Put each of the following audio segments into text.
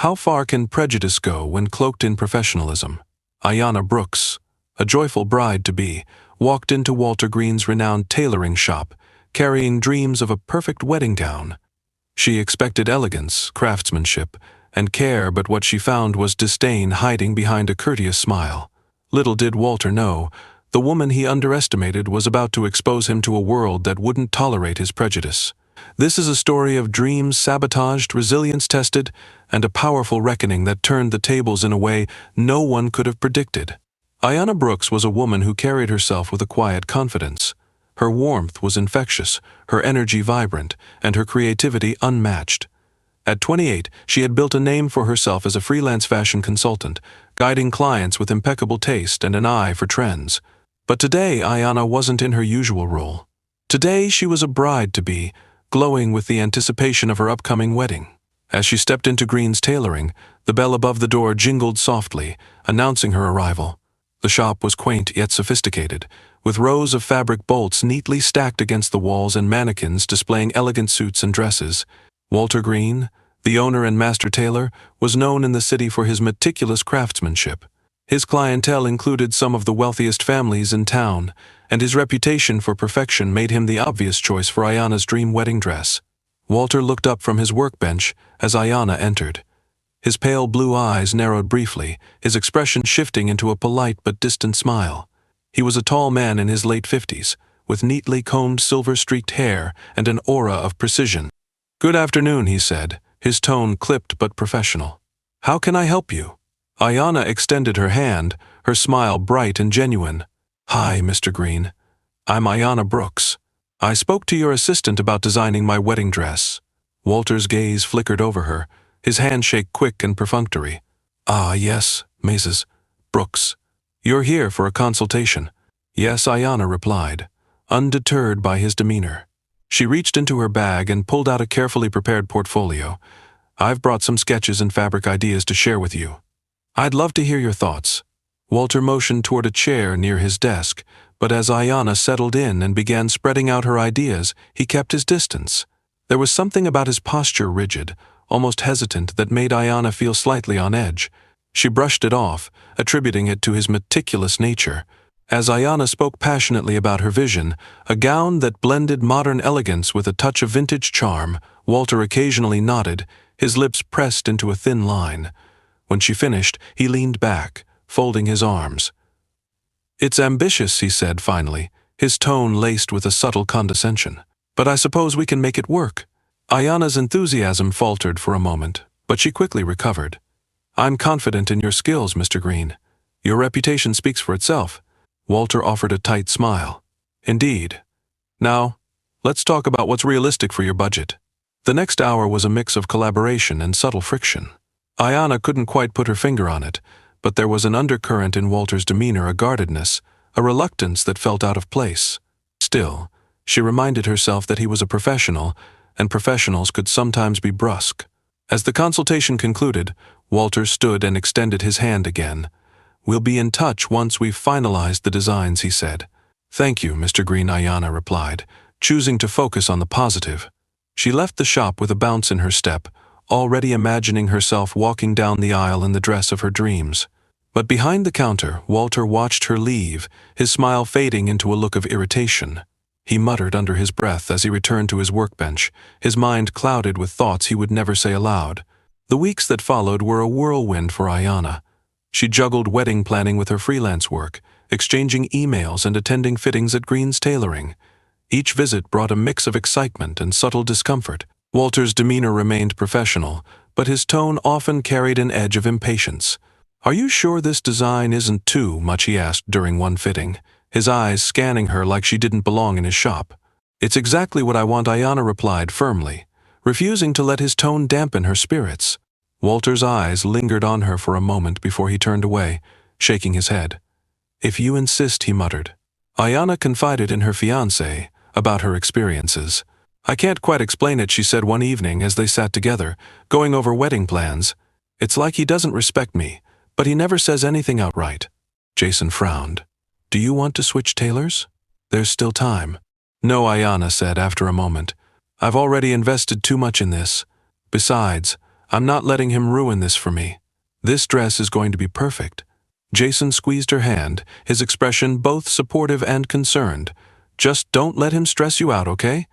How far can prejudice go when cloaked in professionalism? Ayanna Brooks, a joyful bride-to-be, walked into Walter Green's renowned tailoring shop, carrying dreams of a perfect wedding gown. She expected elegance, craftsmanship, and care, but what she found was disdain hiding behind a courteous smile. Little did Walter know, the woman he underestimated was about to expose him to a world that wouldn't tolerate his prejudice. This is a story of dreams sabotaged, resilience tested, and a powerful reckoning that turned the tables in a way no one could have predicted. Ayanna Brooks was a woman who carried herself with a quiet confidence. Her warmth was infectious, her energy vibrant, and her creativity unmatched. At 28, she had built a name for herself as a freelance fashion consultant, guiding clients with impeccable taste and an eye for trends. But today, Ayanna wasn't in her usual role. Today, she was a bride-to-be, glowing with the anticipation of her upcoming wedding. As she stepped into Green's tailoring, the bell above the door jingled softly, announcing her arrival. The shop was quaint yet sophisticated, with rows of fabric bolts neatly stacked against the walls and mannequins displaying elegant suits and dresses. Walter Green, the owner and master tailor, was known in the city for his meticulous craftsmanship. His clientele included some of the wealthiest families in town, and his reputation for perfection made him the obvious choice for Ayanna's dream wedding dress. Walter looked up from his workbench as Ayanna entered. His pale blue eyes narrowed briefly, his expression shifting into a polite but distant smile. He was a tall man in his late 50s, with neatly combed silver-streaked hair and an aura of precision. "Good afternoon," he said, his tone clipped but professional. "How can I help you?" Ayanna extended her hand, her smile bright and genuine. "Hi, Mr. Green. I'm Ayanna Brooks. I spoke to your assistant about designing my wedding dress." Walter's gaze flickered over her, his handshake quick and perfunctory. "Ah, yes, Mrs. Brooks. You're here for a consultation." "Yes," Ayanna replied, undeterred by his demeanor. She reached into her bag and pulled out a carefully prepared portfolio. "I've brought some sketches and fabric ideas to share with you. I'd love to hear your thoughts." Walter motioned toward a chair near his desk, but as Ayanna settled in and began spreading out her ideas, he kept his distance. There was something about his posture, rigid, almost hesitant, that made Ayanna feel slightly on edge. She brushed it off, attributing it to his meticulous nature. As Ayanna spoke passionately about her vision, a gown that blended modern elegance with a touch of vintage charm, Walter occasionally nodded, his lips pressed into a thin line. When she finished, he leaned back, folding his arms. "It's ambitious," he said finally, his tone laced with a subtle condescension. "But I suppose we can make it work." Ayanna's enthusiasm faltered for a moment, but she quickly recovered. "I'm confident in your skills, Mr. Green. Your reputation speaks for itself." Walter offered a tight smile. "Indeed. Now, let's talk about what's realistic for your budget." The next hour was a mix of collaboration and subtle friction. Ayanna couldn't quite put her finger on it, but there was an undercurrent in Walter's demeanor, a guardedness, a reluctance that felt out of place. Still, she reminded herself that he was a professional, and professionals could sometimes be brusque. As the consultation concluded, Walter stood and extended his hand again. "We'll be in touch once we've finalized the designs," he said. "Thank you, Mr. Green," Ayanna replied, choosing to focus on the positive. She left the shop with a bounce in her step, already imagining herself walking down the aisle in the dress of her dreams. But behind the counter, Walter watched her leave, his smile fading into a look of irritation. He muttered under his breath as he returned to his workbench, his mind clouded with thoughts he would never say aloud. The weeks that followed were a whirlwind for Ayanna. She juggled wedding planning with her freelance work, exchanging emails and attending fittings at Green's tailoring. Each visit brought a mix of excitement and subtle discomfort. Walter's demeanor remained professional, but his tone often carried an edge of impatience. "Are you sure this design isn't too much?" he asked during one fitting, his eyes scanning her like she didn't belong in his shop. "It's exactly what I want," Ayanna replied firmly, refusing to let his tone dampen her spirits. Walter's eyes lingered on her for a moment before he turned away, shaking his head. "If you insist," he muttered. Ayanna confided in her fiancé about her experiences. "I can't quite explain it," she said one evening as they sat together, going over wedding plans. "It's like he doesn't respect me, but he never says anything outright." Jason frowned. "Do you want to switch tailors? There's still time." "No," Ayanna said after a moment. "I've already invested too much in this. Besides, I'm not letting him ruin this for me. This dress is going to be perfect." Jason squeezed her hand, his expression both supportive and concerned. "Just don't let him stress you out, okay?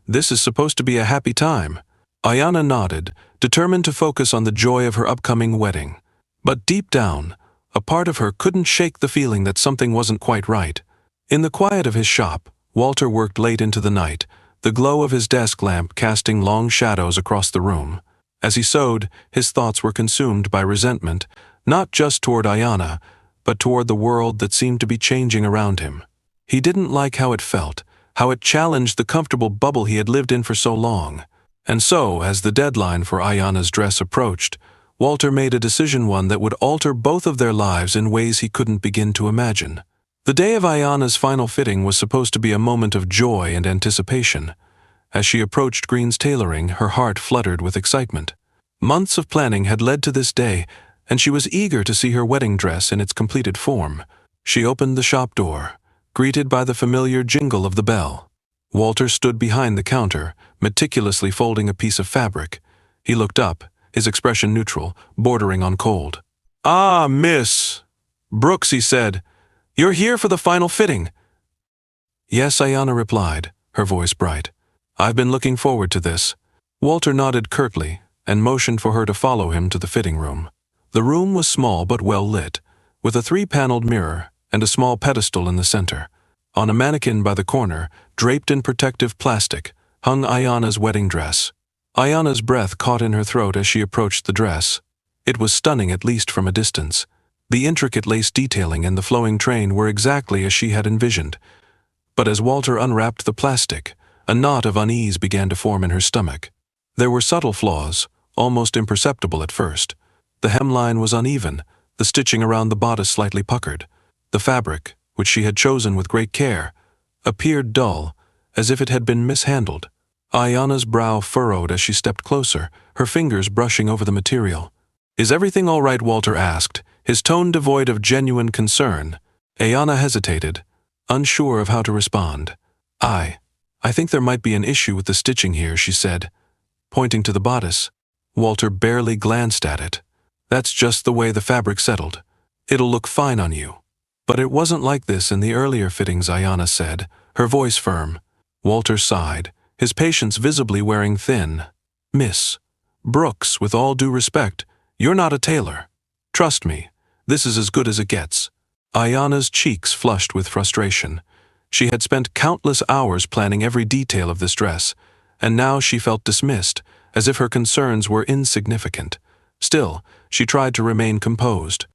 This is supposed to be a happy time." Ayanna nodded, determined to focus on the joy of her upcoming wedding. But deep down, a part of her couldn't shake the feeling that something wasn't quite right. In the quiet of his shop, Walter worked late into the night, the glow of his desk lamp casting long shadows across the room. As he sewed, his thoughts were consumed by resentment, not just toward Ayanna, but toward the world that seemed to be changing around him. He didn't like how it felt, how it challenged the comfortable bubble he had lived in for so long. And so, as the deadline for Ayanna's dress approached, Walter made a decision, one that would alter both of their lives in ways he couldn't begin to imagine. The day of Ayanna's final fitting was supposed to be a moment of joy and anticipation. As she approached Green's tailoring, her heart fluttered with excitement. Months of planning had led to this day, and she was eager to see her wedding dress in its completed form. She opened the shop door, greeted by the familiar jingle of the bell. Walter stood behind the counter, meticulously folding a piece of fabric. He looked up, his expression neutral, bordering on cold. "Ah, Miss Brooks," he said. "You're here for the final fitting." "Yes," Ayanna replied, her voice bright. "I've been looking forward to this." Walter nodded curtly and motioned for her to follow him to the fitting room. The room was small but well lit, with a 3-paneled mirror and a small pedestal in the center. On a mannequin by the corner, draped in protective plastic, hung Ayanna's wedding dress. Ayanna's breath caught in her throat as she approached the dress. It was stunning, at least from a distance. The intricate lace detailing and the flowing train were exactly as she had envisioned. But as Walter unwrapped the plastic, a knot of unease began to form in her stomach. There were subtle flaws, almost imperceptible at first. The hemline was uneven, the stitching around the bodice slightly puckered. The fabric, which she had chosen with great care, appeared dull, as if it had been mishandled. Ayanna's brow furrowed as she stepped closer, her fingers brushing over the material. "Is everything all right?" Walter asked, his tone devoid of genuine concern. Ayanna hesitated, unsure of how to respond. I think there might be an issue with the stitching here," she said, pointing to the bodice. Walter barely glanced at it. "That's just the way the fabric settled. It'll look fine on you." "But it wasn't like this in the earlier fittings," Ayanna said, her voice firm. Walter sighed, his patience visibly wearing thin. "Miss Brooks, with all due respect, you're not a tailor. Trust me, this is as good as it gets." Ayanna's cheeks flushed with frustration. She had spent countless hours planning every detail of this dress, and now she felt dismissed, as if her concerns were insignificant. Still, she tried to remain composed.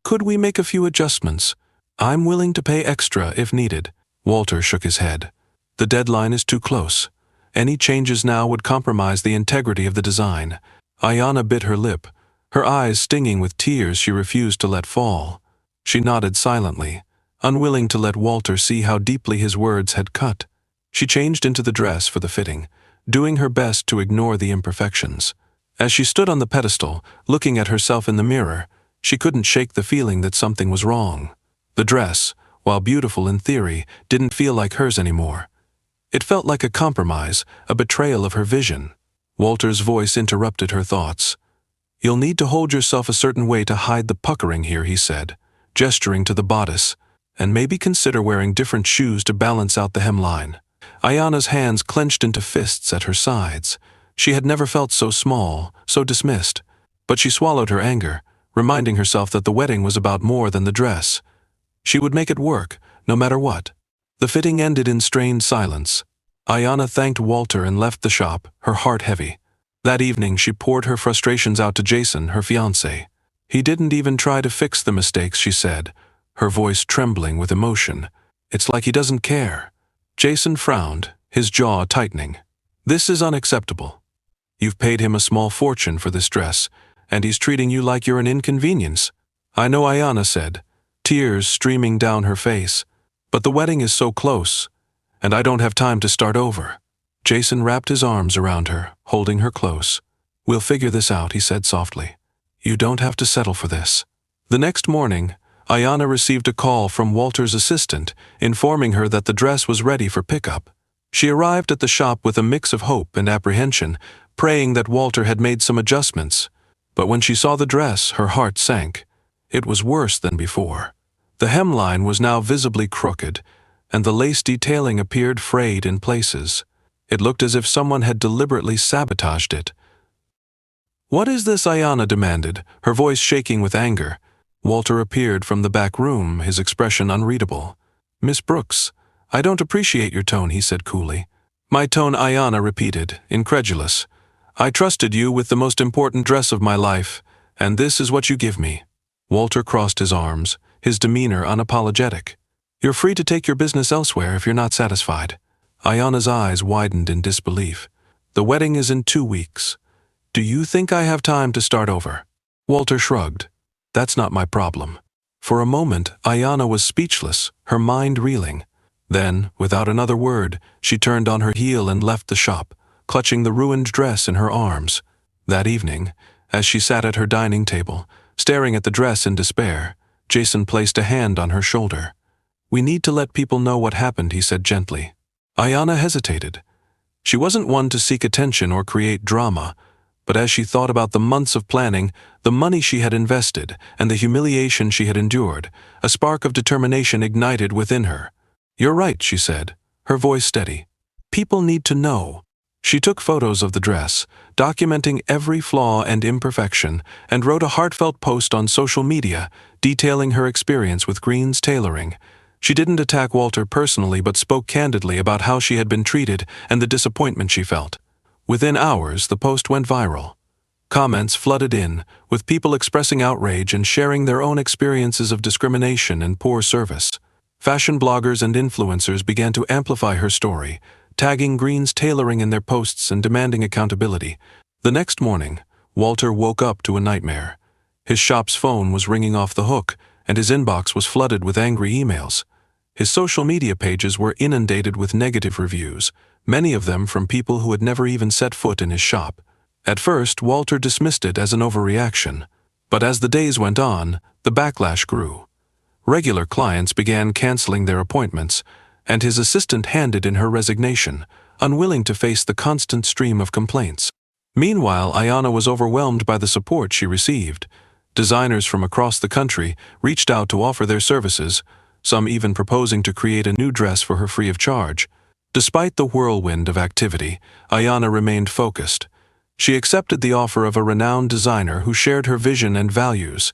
"Could we make a few adjustments? I'm willing to pay extra if needed." Walter shook his head. "The deadline is too close. Any changes now would compromise the integrity of the design." Ayanna bit her lip, her eyes stinging with tears she refused to let fall. She nodded silently, unwilling to let Walter see how deeply his words had cut. She changed into the dress for the fitting, doing her best to ignore the imperfections. As she stood on the pedestal, looking at herself in the mirror, she couldn't shake the feeling that something was wrong. The dress, while beautiful in theory, didn't feel like hers anymore. It felt like a compromise, a betrayal of her vision. Walter's voice interrupted her thoughts. "You'll need to hold yourself a certain way to hide the puckering here," he said, gesturing to the bodice, "and maybe consider wearing different shoes to balance out the hemline." Ayanna's hands clenched into fists at her sides. She had never felt so small, so dismissed. But she swallowed her anger, reminding herself that the wedding was about more than the dress. She would make it work, no matter what. The fitting ended in strained silence. Ayanna thanked Walter and left the shop, her heart heavy. That evening she poured her frustrations out to Jason, her fiancé. "He didn't even try to fix the mistakes," she said, her voice trembling with emotion. "It's like he doesn't care." Jason frowned, his jaw tightening. "This is unacceptable. You've paid him a small fortune for this dress, and he's treating you like you're an inconvenience." "I know," Ayanna said, tears streaming down her face. "But the wedding is so close, and I don't have time to start over." Jason wrapped his arms around her, holding her close. "We'll figure this out," he said softly. "You don't have to settle for this." The next morning, Ayanna received a call from Walter's assistant, informing her that the dress was ready for pickup. She arrived at the shop with a mix of hope and apprehension, praying that Walter had made some adjustments. But when she saw the dress, her heart sank. It was worse than before. The hemline was now visibly crooked, and the lace detailing appeared frayed in places. It looked as if someone had deliberately sabotaged it. "What is this?" Ayanna demanded, her voice shaking with anger. Walter appeared from the back room, his expression unreadable. "Miss Brooks, I don't appreciate your tone," he said coolly. "My tone," Ayanna repeated, incredulous. "I trusted you with the most important dress of my life, and this is what you give me." Walter crossed his arms, his demeanor unapologetic. "You're free to take your business elsewhere if you're not satisfied." Ayanna's eyes widened in disbelief. "The wedding is in 2 weeks. Do you think I have time to start over?" Walter shrugged. "That's not my problem." For a moment, Ayanna was speechless, her mind reeling. Then, without another word, she turned on her heel and left the shop, clutching the ruined dress in her arms. That evening, as she sat at her dining table, staring at the dress in despair, Jason placed a hand on her shoulder. "We need to let people know what happened," he said gently. Ayanna hesitated. She wasn't one to seek attention or create drama, but as she thought about the months of planning, the money she had invested, and the humiliation she had endured, a spark of determination ignited within her. "You're right," she said, her voice steady. "People need to know." She took photos of the dress, documenting every flaw and imperfection, and wrote a heartfelt post on social media, detailing her experience with Green's tailoring. She didn't attack Walter personally but spoke candidly about how she had been treated and the disappointment she felt. Within hours, the post went viral. Comments flooded in, with people expressing outrage and sharing their own experiences of discrimination and poor service. Fashion bloggers and influencers began to amplify her story, tagging Green's tailoring in their posts and demanding accountability. The next morning, Walter woke up to a nightmare. His shop's phone was ringing off the hook, and his inbox was flooded with angry emails. His social media pages were inundated with negative reviews, many of them from people who had never even set foot in his shop. At first, Walter dismissed it as an overreaction, but as the days went on, the backlash grew. Regular clients began canceling their appointments, and his assistant handed in her resignation, unwilling to face the constant stream of complaints. Meanwhile, Ayanna was overwhelmed by the support she received. Designers from across the country reached out to offer their services, some even proposing to create a new dress for her free of charge. Despite the whirlwind of activity, Ayanna remained focused. She accepted the offer of a renowned designer who shared her vision and values.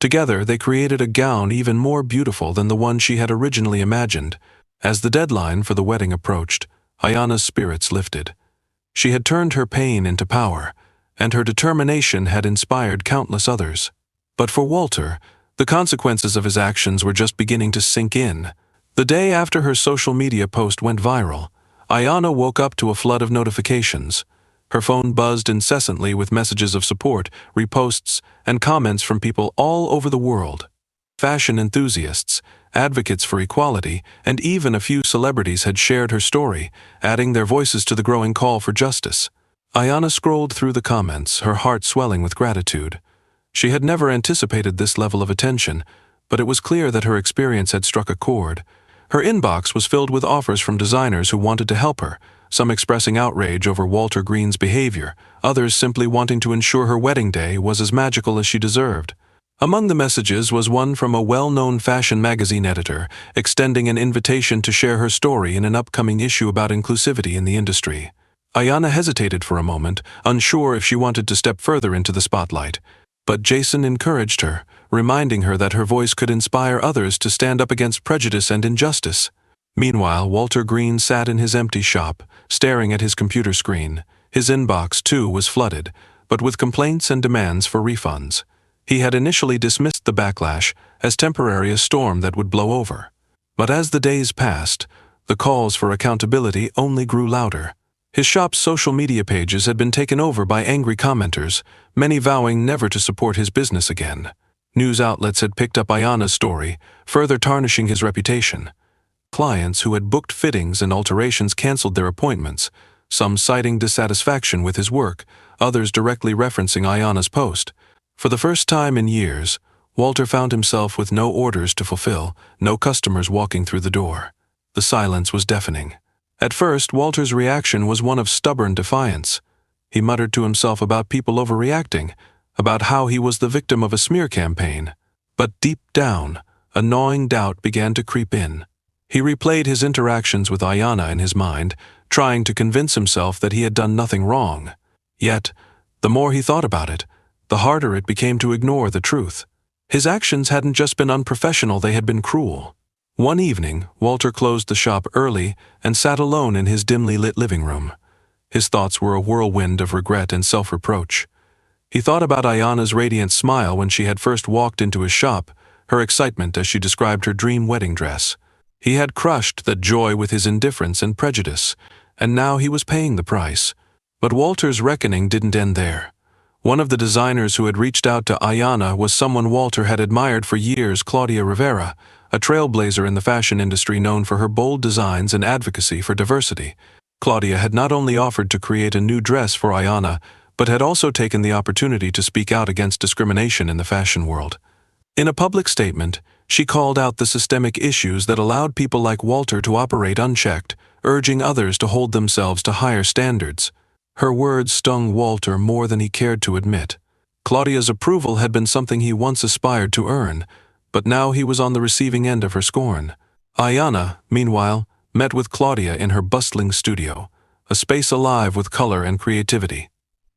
Together, they created a gown even more beautiful than the one she had originally imagined. As the deadline for the wedding approached, Ayanna's spirits lifted. She had turned her pain into power, and her determination had inspired countless others. But for Walter, the consequences of his actions were just beginning to sink in. The day after her social media post went viral, Ayanna woke up to a flood of notifications. Her phone buzzed incessantly with messages of support, reposts, and comments from people all over the world. Fashion enthusiasts, advocates for equality, and even a few celebrities had shared her story, adding their voices to the growing call for justice. Ayanna scrolled through the comments, her heart swelling with gratitude. She had never anticipated this level of attention, but it was clear that her experience had struck a chord. Her inbox was filled with offers from designers who wanted to help her, some expressing outrage over Walter Green's behavior, others simply wanting to ensure her wedding day was as magical as she deserved. Among the messages was one from a well-known fashion magazine editor, extending an invitation to share her story in an upcoming issue about inclusivity in the industry. Ayanna hesitated for a moment, unsure if she wanted to step further into the spotlight. But Jason encouraged her, reminding her that her voice could inspire others to stand up against prejudice and injustice. Meanwhile, Walter Green sat in his empty shop, staring at his computer screen. His inbox, too, was flooded, but with complaints and demands for refunds. He had initially dismissed the backlash as temporary, a storm that would blow over. But as the days passed, the calls for accountability only grew louder. His shop's social media pages had been taken over by angry commenters, many vowing never to support his business again. News outlets had picked up Ayanna's story, further tarnishing his reputation. Clients who had booked fittings and alterations canceled their appointments, some citing dissatisfaction with his work, others directly referencing Ayanna's post. For the first time in years, Walter found himself with no orders to fulfill, no customers walking through the door. The silence was deafening. At first, Walter's reaction was one of stubborn defiance. He muttered to himself about people overreacting, about how he was the victim of a smear campaign. But deep down, a gnawing doubt began to creep in. He replayed his interactions with Ayanna in his mind, trying to convince himself that he had done nothing wrong. Yet, the more he thought about it, the harder it became to ignore the truth. His actions hadn't just been unprofessional, they had been cruel. One evening, Walter closed the shop early and sat alone in his dimly lit living room. His thoughts were a whirlwind of regret and self-reproach. He thought about Ayanna's radiant smile when she had first walked into his shop, her excitement as she described her dream wedding dress. He had crushed that joy with his indifference and prejudice, and now he was paying the price. But Walter's reckoning didn't end there. One of the designers who had reached out to Ayanna was someone Walter had admired for years, Claudia Rivera, a trailblazer in the fashion industry known for her bold designs and advocacy for diversity. Claudia had not only offered to create a new dress for Ayanna, but had also taken the opportunity to speak out against discrimination in the fashion world. In a public statement, she called out the systemic issues that allowed people like Walter to operate unchecked, urging others to hold themselves to higher standards. Her words stung Walter more than he cared to admit. Claudia's approval had been something he once aspired to earn, but now he was on the receiving end of her scorn. Ayanna, meanwhile, met with Claudia in her bustling studio, a space alive with color and creativity.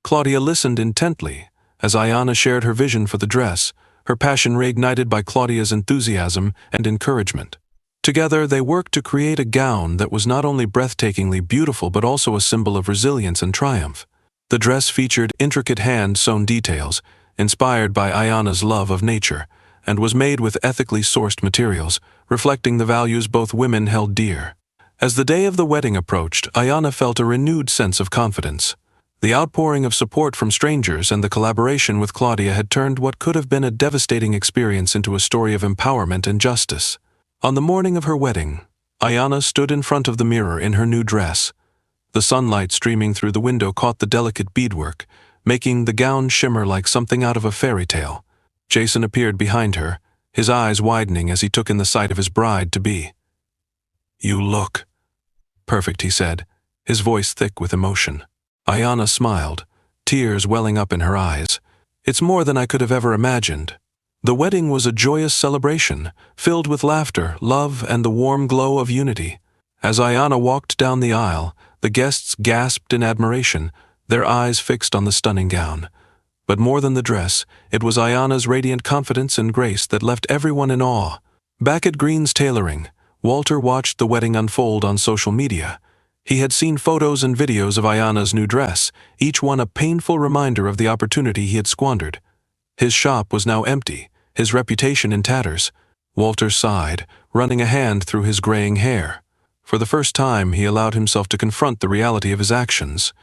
Claudia listened intently as Ayanna shared her vision for the dress, her passion reignited by Claudia's enthusiasm and encouragement. Together, they worked to create a gown that was not only breathtakingly beautiful but also a symbol of resilience and triumph. The dress featured intricate hand-sewn details, inspired by Ayanna's love of nature, and was made with ethically sourced materials, reflecting the values both women held dear. As the day of the wedding approached, Ayanna felt a renewed sense of confidence. The outpouring of support from strangers and the collaboration with Claudia had turned what could have been a devastating experience into a story of empowerment and justice. On the morning of her wedding, Ayanna stood in front of the mirror in her new dress. The sunlight streaming through the window caught the delicate beadwork, making the gown shimmer like something out of a fairy tale. Jason appeared behind her, his eyes widening as he took in the sight of his bride-to-be. "You look perfect," he said, his voice thick with emotion. Ayanna smiled, tears welling up in her eyes. "It's more than I could have ever imagined." The wedding was a joyous celebration, filled with laughter, love, and the warm glow of unity. As Ayanna walked down the aisle, the guests gasped in admiration, their eyes fixed on the stunning gown. But more than the dress, it was Ayanna's radiant confidence and grace that left everyone in awe. Back at Green's Tailoring, Walter watched the wedding unfold on social media. He had seen photos and videos of Ayanna's new dress, each one a painful reminder of the opportunity he had squandered. His shop was now empty, his reputation in tatters. Walter sighed, running a hand through his graying hair. For the first time, he allowed himself to confront the reality of his actions.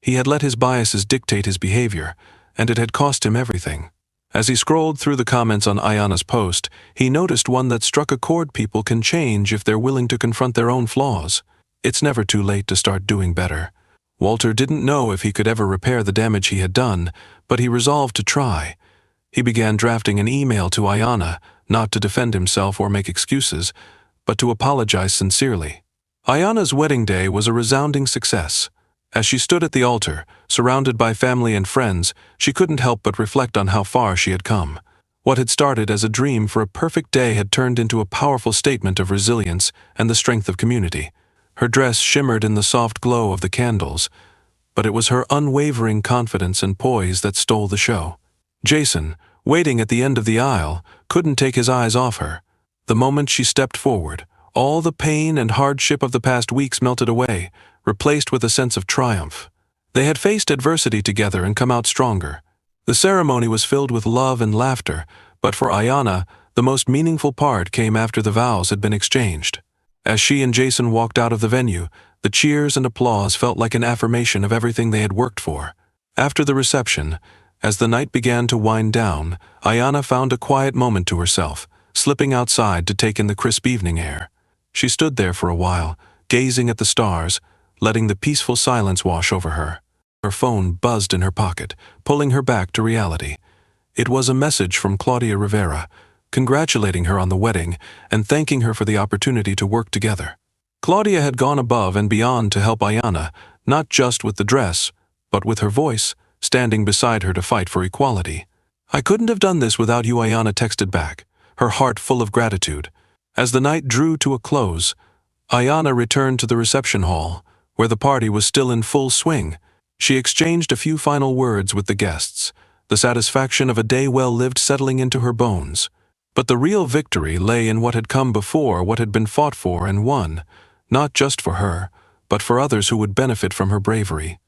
He had let his biases dictate his behavior, and it had cost him everything. As he scrolled through the comments on Ayanna's post, he noticed one that struck a chord. People can change if they're willing to confront their own flaws. It's never too late to start doing better. Walter didn't know if he could ever repair the damage he had done, but he resolved to try. He began drafting an email to Ayanna, not to defend himself or make excuses, but to apologize sincerely. Ayanna's wedding day was a resounding success. As she stood at the altar, surrounded by family and friends, she couldn't help but reflect on how far she had come. What had started as a dream for a perfect day had turned into a powerful statement of resilience and the strength of community. Her dress shimmered in the soft glow of the candles, but it was her unwavering confidence and poise that stole the show. Jason, waiting at the end of the aisle, couldn't take his eyes off her. The moment she stepped forward, all the pain and hardship of the past weeks melted away, replaced with a sense of triumph. They had faced adversity together and come out stronger. The ceremony was filled with love and laughter, but for Ayanna, the most meaningful part came after the vows had been exchanged. As she and Jason walked out of the venue, the cheers and applause felt like an affirmation of everything they had worked for. After the reception, as the night began to wind down, Ayanna found a quiet moment to herself, slipping outside to take in the crisp evening air. She stood there for a while, gazing at the stars, letting the peaceful silence wash over her. Her phone buzzed in her pocket, pulling her back to reality. It was a message from Claudia Rivera, congratulating her on the wedding and thanking her for the opportunity to work together. Claudia had gone above and beyond to help Ayanna, not just with the dress, but with her voice, standing beside her to fight for equality. "I couldn't have done this without you," Ayanna texted back, her heart full of gratitude. As the night drew to a close, Ayanna returned to the reception hall, where the party was still in full swing. She exchanged a few final words with the guests, the satisfaction of a day well lived settling into her bones. But the real victory lay in what had come before, what had been fought for and won, not just for her, but for others who would benefit from her bravery.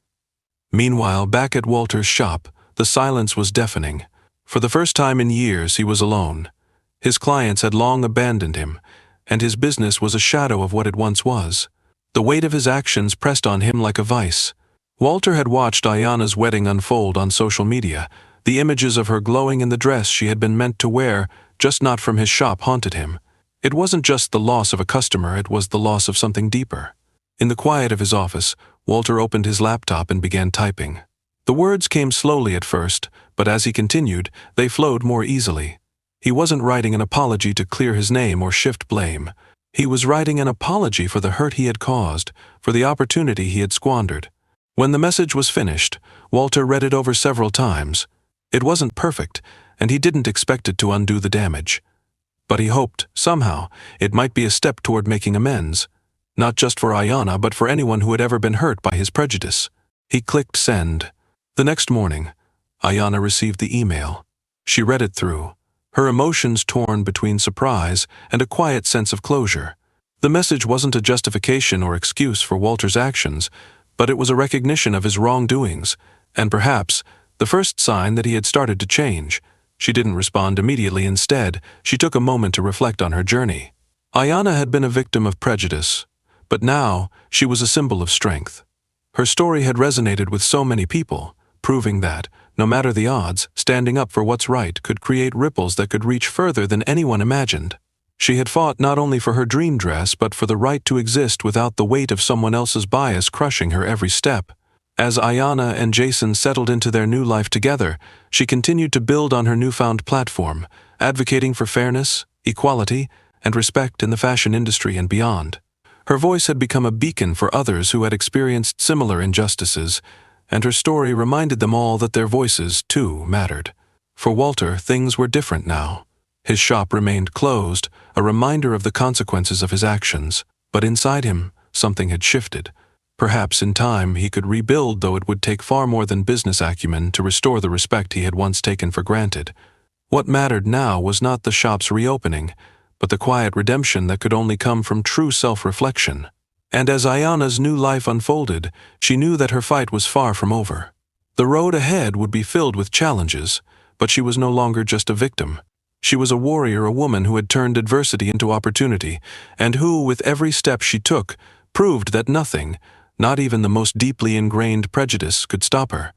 Meanwhile, back at Walter's shop, the silence was deafening. For the first time in years, he was alone. His clients had long abandoned him, and his business was a shadow of what it once was. The weight of his actions pressed on him like a vice. Walter had watched Ayanna's wedding unfold on social media. The images of her glowing in the dress she had been meant to wear, just not from his shop, haunted him. It wasn't just the loss of a customer, it was the loss of something deeper. In the quiet of his office, Walter opened his laptop and began typing. The words came slowly at first, but as he continued, they flowed more easily. He wasn't writing an apology to clear his name or shift blame. He was writing an apology for the hurt he had caused, for the opportunity he had squandered. When the message was finished, Walter read it over several times. It wasn't perfect, and he didn't expect it to undo the damage. But he hoped, somehow, it might be a step toward making amends. Not just for Ayanna, but for anyone who had ever been hurt by his prejudice. He clicked send. The next morning, Ayanna received the email. She read it through, her emotions torn between surprise and a quiet sense of closure. The message wasn't a justification or excuse for Walter's actions, but it was a recognition of his wrongdoings, and perhaps the first sign that he had started to change. She didn't respond immediately. Instead, she took a moment to reflect on her journey. Ayanna had been a victim of prejudice, but now she was a symbol of strength. Her story had resonated with so many people, proving that, no matter the odds, standing up for what's right could create ripples that could reach further than anyone imagined. She had fought not only for her dream dress, but for the right to exist without the weight of someone else's bias crushing her every step. As Ayanna and Jason settled into their new life together, she continued to build on her newfound platform, advocating for fairness, equality, and respect in the fashion industry and beyond. Her voice had become a beacon for others who had experienced similar injustices, and her story reminded them all that their voices, too, mattered. For Walter, things were different now. His shop remained closed, a reminder of the consequences of his actions, but inside him, something had shifted. Perhaps in time he could rebuild, though it would take far more than business acumen to restore the respect he had once taken for granted. What mattered now was not the shop's reopening, but the quiet redemption that could only come from true self-reflection. And as Ayanna's new life unfolded, she knew that her fight was far from over. The road ahead would be filled with challenges, but she was no longer just a victim. She was a warrior, a woman who had turned adversity into opportunity, and who, with every step she took, proved that nothing, not even the most deeply ingrained prejudice, could stop her.